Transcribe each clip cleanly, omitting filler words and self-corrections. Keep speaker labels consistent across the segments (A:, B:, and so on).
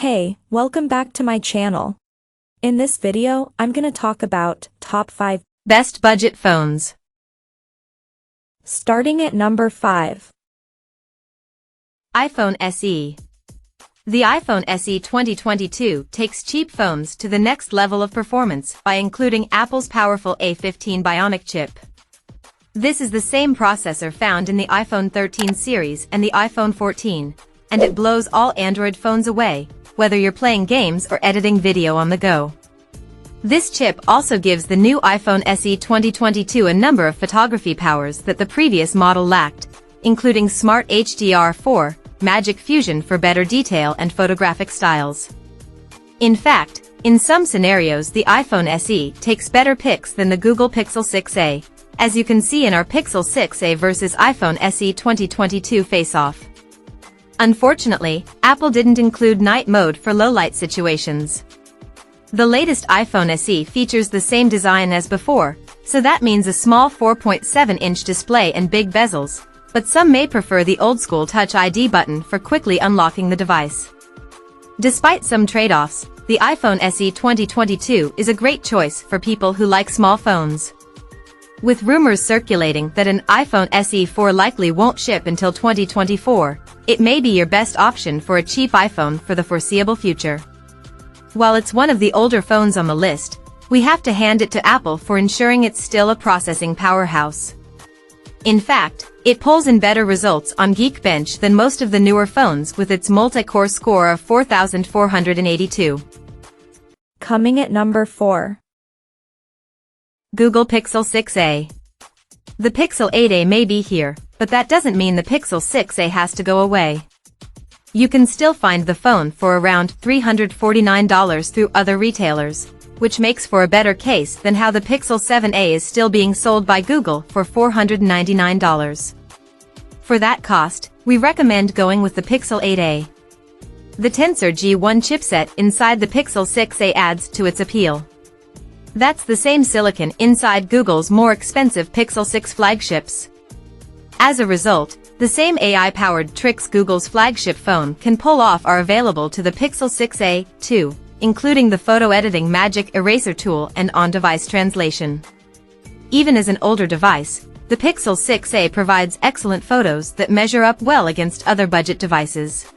A: Hey, welcome back to my channel. In this video, I'm gonna talk about top 5
B: best budget phones.
A: Starting at number 5.
B: iPhone SE. The iPhone SE 2022 takes cheap phones to the next level of performance by including Apple's powerful A15 Bionic chip. This is the same processor found in the iPhone 13 series and the iPhone 14, and it blows all Android phones away, whether you're playing games or editing video on the go. This chip also gives the new iPhone SE 2022 a number of photography powers that the previous model lacked, including Smart HDR4, Magic Fusion for better detail and photographic styles. In fact, in some scenarios the iPhone SE takes better pics than the Google Pixel 6a, as you can see in our Pixel 6a versus iPhone SE 2022 face-off. Unfortunately, Apple didn't include night mode for low-light situations. The latest iPhone SE features the same design as before, so that means a small 4.7-inch display and big bezels, but some may prefer the old-school Touch ID button for quickly unlocking the device. Despite some trade-offs, the iPhone SE 2022 is a great choice for people who like small phones. With rumors circulating that an iPhone SE 4 likely won't ship until 2024, it may be your best option for a cheap iPhone for the foreseeable future. While it's one of the older phones on the list, we have to hand it to Apple for ensuring it's still a processing powerhouse. In fact, it pulls in better results on Geekbench than most of the newer phones with its multi-core score of 4,482.
A: Coming at number 4.
B: Google Pixel 6a. The Pixel 8a may be here, but that doesn't mean the Pixel 6a has to go away. You can still find the phone for around $349 through other retailers, which makes for a better case than how the Pixel 7a is still being sold by Google for $499. For that cost, we recommend going with the Pixel 8a. The Tensor G1 chipset inside the Pixel 6a adds to its appeal. That's the same silicon inside Google's more expensive Pixel 6 flagships. As a result, the same AI-powered tricks Google's flagship phone can pull off are available to the Pixel 6a, too, including the photo editing Magic Eraser tool and on-device translation. Even as an older device, the Pixel 6a provides excellent photos that measure up well against other budget devices.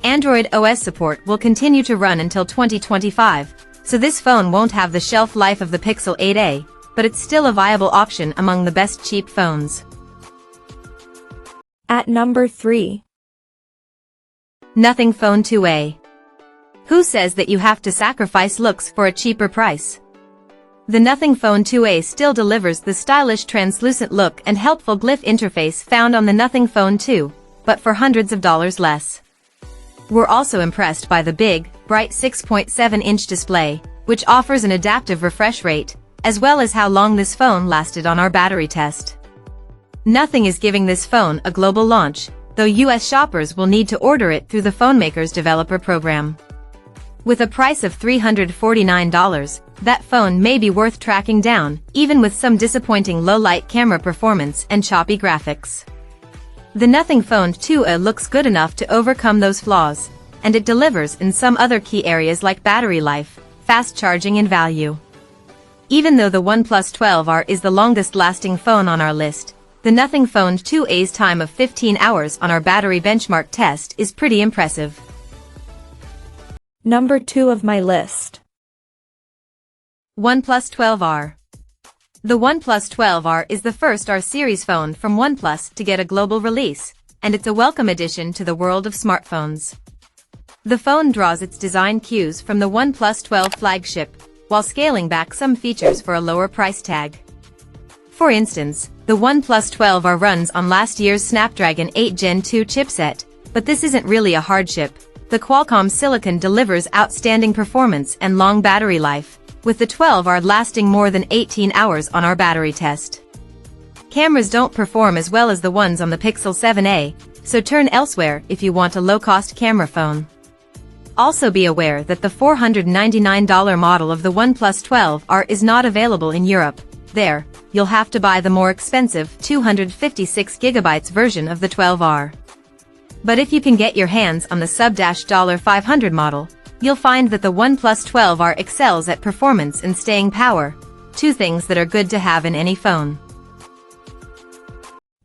B: Android OS support will continue to run until 2025, so this phone won't have the shelf life of the Pixel 8a, but it's still a viable option among the best cheap phones.
A: At number 3.
B: Nothing Phone 2a. Who says that you have to sacrifice looks for a cheaper price? The Nothing Phone 2a still delivers the stylish translucent look and helpful glyph interface found on the Nothing Phone 2, but for hundreds of dollars less. We're also impressed by the big, bright 6.7-inch display, which offers an adaptive refresh rate, as well as how long this phone lasted on our battery test. Nothing is giving this phone a global launch, though US shoppers will need to order it through the phonemaker's developer program. With a price of $349, that phone may be worth tracking down, even with some disappointing low-light camera performance and choppy graphics. The Nothing Phone 2a looks good enough to overcome those flaws, and it delivers in some other key areas like battery life, fast charging and value. Even though the OnePlus 12R is the longest-lasting phone on our list, the Nothing Phone 2a's time of 15 hours on our battery benchmark test is pretty impressive.
A: Number 2 of my list.
B: OnePlus 12R. The OnePlus 12R is the first R-series phone from OnePlus to get a global release, and it's a welcome addition to the world of smartphones. The phone draws its design cues from the OnePlus 12 flagship, while scaling back some features for a lower price tag. For instance, the OnePlus 12R runs on last year's Snapdragon 8 Gen 2 chipset, but this isn't really a hardship. The Qualcomm Silicon delivers outstanding performance and long battery life, with the 12R lasting more than 18 hours on our battery test. Cameras don't perform as well as the ones on the Pixel 7a, so turn elsewhere if you want a low-cost camera phone. Also be aware that the $499 model of the OnePlus 12R is not available in Europe. There, you'll have to buy the more expensive 256GB version of the 12R. But if you can get your hands on the sub-$500 model, you'll find that the OnePlus 12R excels at performance and staying power, two things that are good to have in any phone.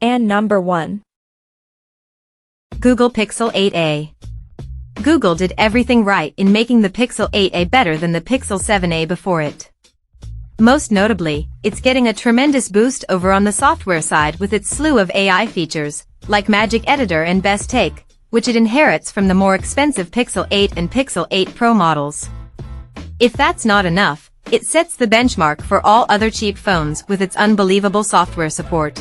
A: And number 1.
B: Google Pixel 8a. Google did everything right in making the Pixel 8a better than the Pixel 7a before it. Most notably, it's getting a tremendous boost over on the software side with its slew of AI features, like Magic Editor and Best Take, which it inherits from the more expensive Pixel 8 and Pixel 8 Pro models. If that's not enough, it sets the benchmark for all other cheap phones with its unbelievable software support.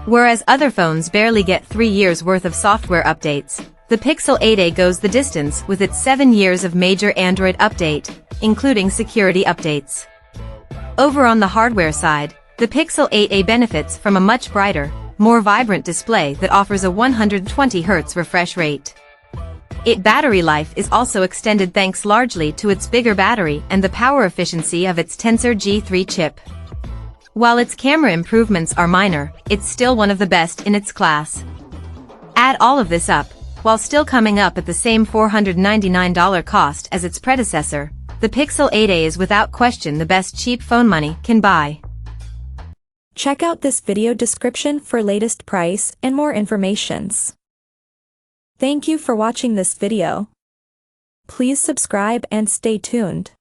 B: Whereas other phones barely get 3 years worth of software updates, the Pixel 8a goes the distance with its 7 years of major Android update, including security updates. Over on the hardware side, the Pixel 8a benefits from a much brighter, more vibrant display that offers a 120 Hz refresh rate. Its battery life is also extended thanks largely to its bigger battery and the power efficiency of its Tensor G3 chip. While its camera improvements are minor, it's still one of the best in its class. Add all of this up, while still coming up at the same $499 cost as its predecessor, the Pixel 8a is without question the best cheap phone money can buy.
A: Check out this video description for latest price and more informations. Thank you for watching this video. Please subscribe and stay tuned.